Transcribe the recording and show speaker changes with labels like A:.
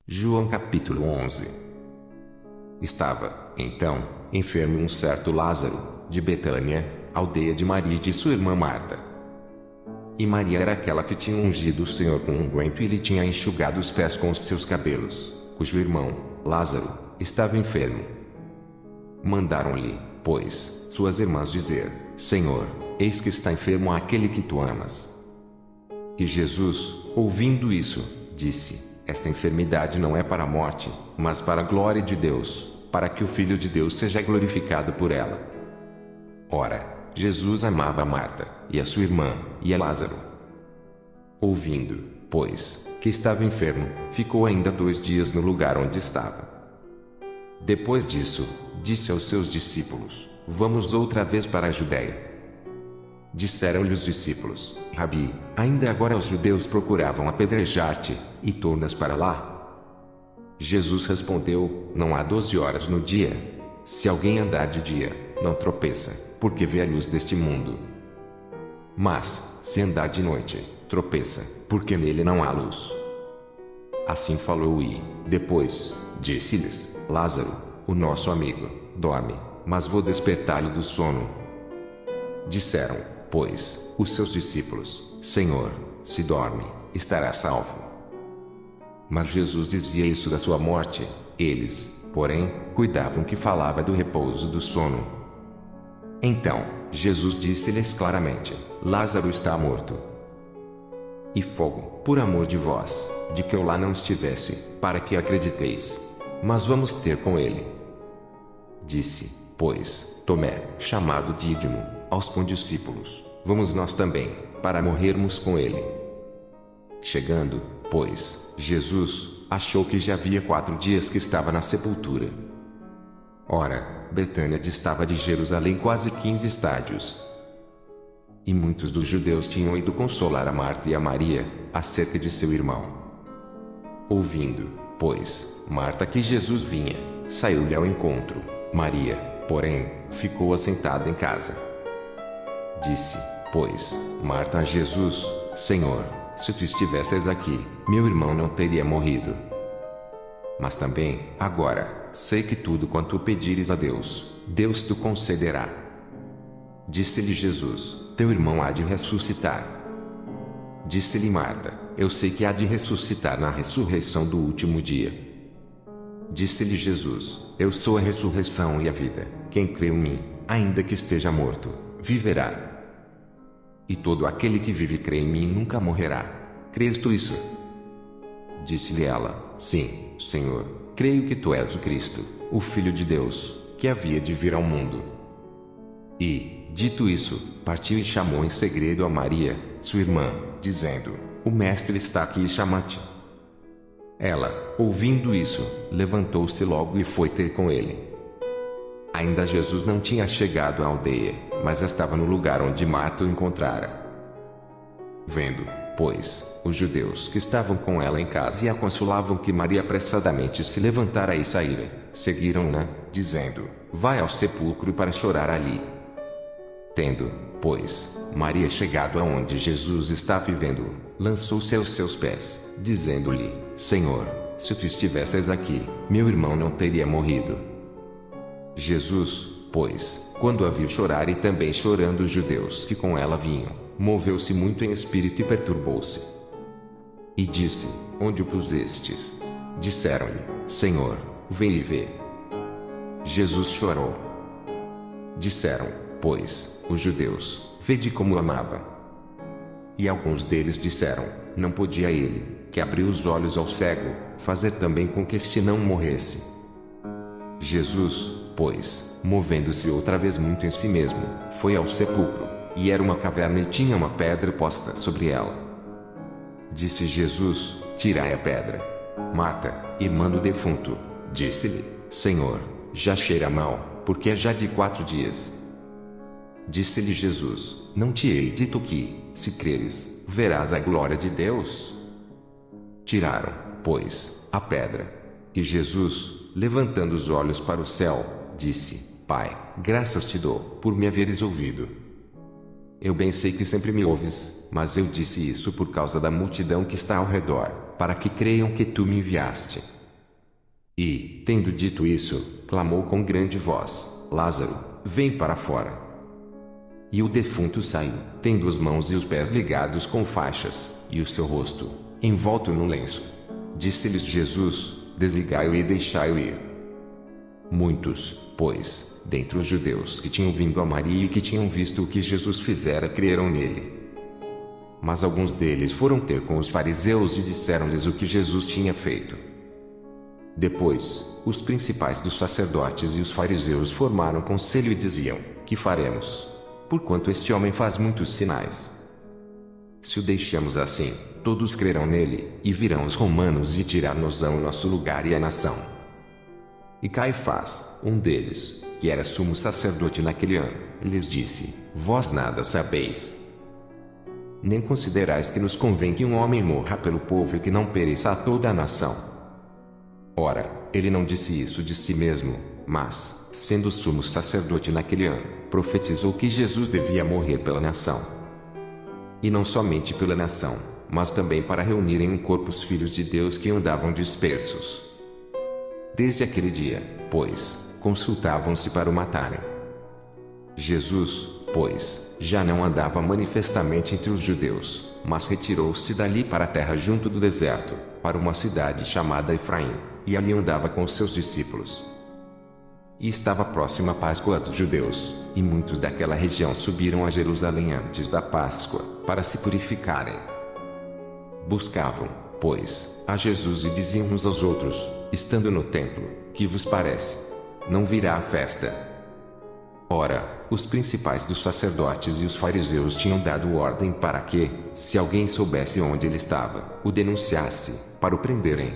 A: João capítulo 11. Estava, então, enfermo um certo Lázaro, de Betânia, aldeia de Maria e de sua irmã Marta. E Maria era aquela que tinha ungido o Senhor com unguento e lhe tinha enxugado os pés com os seus cabelos, cujo irmão, Lázaro, estava enfermo. Mandaram-lhe, pois, suas irmãs dizer: Senhor, eis que está enfermo aquele que tu amas. E Jesus, ouvindo isso, disse: Esta enfermidade não é para a morte, mas para a glória de Deus, para que o Filho de Deus seja glorificado por ela. Ora, Jesus amava a Marta, e a sua irmã, e a Lázaro. Ouvindo, pois, que estava enfermo, ficou ainda 2 dias no lugar onde estava. Depois disso, disse aos seus discípulos: Vamos outra vez para a Judéia. Disseram-lhe os discípulos: Rabi, ainda agora os judeus procuravam apedrejar-te, e tornas para lá? Jesus respondeu: Não há 12 horas no dia. Se alguém andar de dia, não tropeça, porque vê a luz deste mundo. Mas, se andar de noite, tropeça, porque nele não há luz. Assim falou e, depois, disse-lhes: Lázaro, o nosso amigo, dorme, mas vou despertá-lo do sono. Disseram, pois, os seus discípulos: Senhor, se dorme, estará salvo. Mas Jesus dizia isso da sua morte. Eles, porém, cuidavam que falava do repouso do sono. Então, Jesus disse-lhes claramente: Lázaro está morto. E fogo, por amor de vós, de que eu lá não estivesse, para que acrediteis. Mas vamos ter com ele. Disse, pois, Tomé, chamado Dídimo, aos condiscípulos: Vamos nós também, para morrermos com ele. Chegando, pois, Jesus achou que já havia 4 dias que estava na sepultura. Ora, Betânia distava de Jerusalém quase 15 estádios. E muitos dos judeus tinham ido consolar a Marta e a Maria, acerca de seu irmão. Ouvindo, pois, Marta que Jesus vinha, saiu-lhe ao encontro. Maria, porém, ficou assentada em casa. Disse, pois, Marta a Jesus: Senhor, se tu estivesses aqui, meu irmão não teria morrido. Mas também, agora, sei que tudo quanto pedires a Deus, Deus te concederá. Disse-lhe Jesus: Teu irmão há de ressuscitar. Disse-lhe Marta: Eu sei que há de ressuscitar na ressurreição do último dia. Disse-lhe Jesus: Eu sou a ressurreição e a vida. Quem crê em mim, ainda que esteja morto, viverá. E todo aquele que vive e crê em mim nunca morrerá. Crês tu isso? Disse-lhe ela: Sim, Senhor, creio que tu és o Cristo, o Filho de Deus, que havia de vir ao mundo. E, dito isso, partiu e chamou em segredo a Maria, sua irmã, dizendo: O Mestre está aqui e chama-te. Ela, ouvindo isso, levantou-se logo e foi ter com ele. Ainda Jesus não tinha chegado à aldeia, mas estava no lugar onde Marta o encontrara. Vendo, pois, os judeus que estavam com ela em casa e a consolavam que Maria apressadamente se levantara e saíra, seguiram-na, dizendo: Vai ao sepulcro para chorar ali. Tendo, pois, Maria chegado aonde Jesus estava vivendo, lançou-se aos seus pés, dizendo-lhe: Senhor, se tu estivesses aqui, meu irmão não teria morrido. Jesus, pois, quando a viu chorar e também chorando os judeus que com ela vinham, moveu-se muito em espírito e perturbou-se. E disse: Onde o pusestes? Disseram-lhe: Senhor, vem e vê. Jesus chorou. Disseram, pois, os judeus: Vede como o amava. E alguns deles disseram: Não podia ele, que abriu os olhos ao cego, fazer também com que este não morresse. Jesus, pois, movendo-se outra vez muito em si mesmo, foi ao sepulcro, e era uma caverna e tinha uma pedra posta sobre ela. Disse Jesus: Tirai a pedra. Marta, irmã do defunto, disse-lhe: Senhor, já cheira mal, porque é já de 4 dias. Disse-lhe Jesus: Não te hei dito que, se creres, verás a glória de Deus? Tiraram, pois, a pedra. E Jesus, levantando os olhos para o céu, disse: Pai, graças te dou, por me haveres ouvido. Eu bem sei que sempre me ouves, mas eu disse isso por causa da multidão que está ao redor, para que creiam que tu me enviaste. E, tendo dito isso, clamou com grande voz: Lázaro, vem para fora. E o defunto saiu, tendo as mãos e os pés ligados com faixas, e o seu rosto envolto no lenço. Disse-lhes Jesus: Desligai-o e deixai-o ir. Muitos, pois, dentre os judeus que tinham vindo a Maria e que tinham visto o que Jesus fizera, creram nele. Mas alguns deles foram ter com os fariseus e disseram-lhes o que Jesus tinha feito. Depois, os principais dos sacerdotes e os fariseus formaram conselho e diziam: Que faremos? Porquanto este homem faz muitos sinais. Se o deixamos assim, todos crerão nele, e virão os romanos e tirar-nos-ão o nosso lugar e a nação. E Caifás, um deles, que era sumo sacerdote naquele ano, lhes disse: Vós nada sabeis. Nem considerais que nos convém que um homem morra pelo povo e que não pereça a toda a nação. Ora, ele não disse isso de si mesmo, mas, sendo sumo sacerdote naquele ano, profetizou que Jesus devia morrer pela nação. E não somente pela nação, mas também para reunir em um corpo os filhos de Deus que andavam dispersos. Desde aquele dia, pois, consultavam-se para o matarem. Jesus, pois, já não andava manifestamente entre os judeus, mas retirou-se dali para a terra junto do deserto, para uma cidade chamada Efraim, e ali andava com os seus discípulos. E estava próxima a Páscoa dos judeus, e muitos daquela região subiram a Jerusalém antes da Páscoa, para se purificarem. Buscavam, pois, a Jesus e diziam uns aos outros, estando no templo: Que vos parece? Não virá a festa? Ora, os principais dos sacerdotes e os fariseus tinham dado ordem para que, se alguém soubesse onde ele estava, o denunciasse, para o prenderem.